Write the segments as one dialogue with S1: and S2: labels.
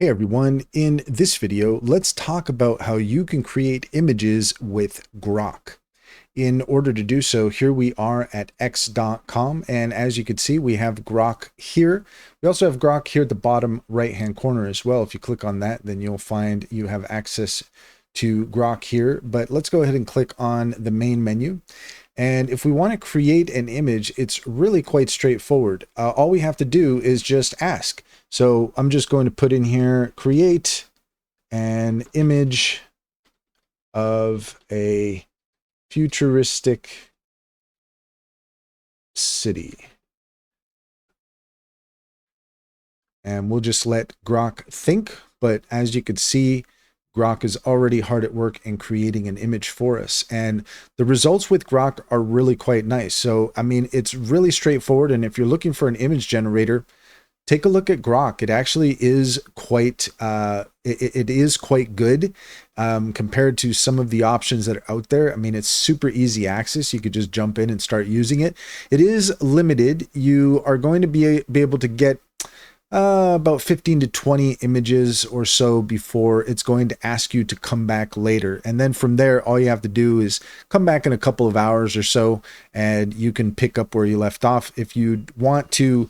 S1: Hey everyone, in this video, let's talk about how you can create images with Grok. In order to do so, here we are at x.com, and as you can see, we have Grok here. We also have Grok here at the bottom right-hand corner as well. If you click on that, then you'll find you have access to Grok here, but let's go ahead and click on the main menu. And if we want to create an image, it's really quite straightforward. All we have to do is just ask. So I'm just going to put in here, create an image of a futuristic city. And we'll just let Grok think, but as you can see, Grok is already hard at work in creating an image for us. And the results with Grok are really quite nice. So, I mean, it's really straightforward. And if you're looking for an image generator, take a look at Grok. It actually is quite, it is quite good compared to some of the options that are out there. I mean, it's super easy access. You could just jump in and start using it. It is limited. You are going to be able to get about 15 to 20 images or so before it's going to ask you to come back later. And then from there, all you have to do is come back in a couple of hours or so, and you can pick up where you left off. If you want to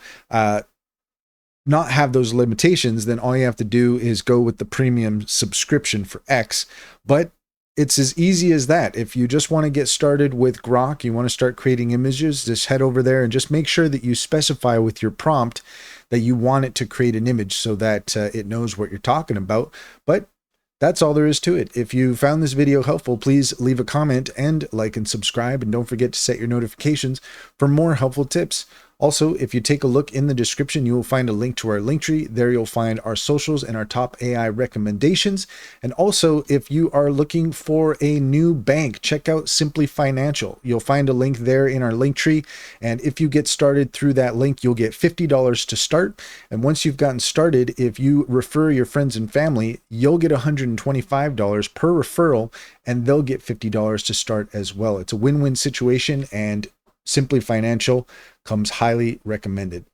S1: not have those limitations, then all you have to do is go with the premium subscription for X. But it's as easy as that. If you just want to get started with Grok, you want to start creating images, just head over there and just make sure that you specify with your prompt that you want it to create an image so that it knows what you're talking about. But that's all there is to it. If you found this video helpful, please leave a comment and like and subscribe, and don't forget to set your notifications for more helpful tips. Also, if you take a look in the description, you will find a link to our Linktree. There you'll find our socials and our top AI recommendations. And also, if you are looking for a new bank, check out Simply Financial. You'll find a link there in our Linktree. And if you get started through that link, you'll get $50 to start. And once you've gotten started, if you refer your friends and family, you'll get $125 per referral, and they'll get $50 to start as well. It's a win-win situation, and Simply Financial comes highly recommended.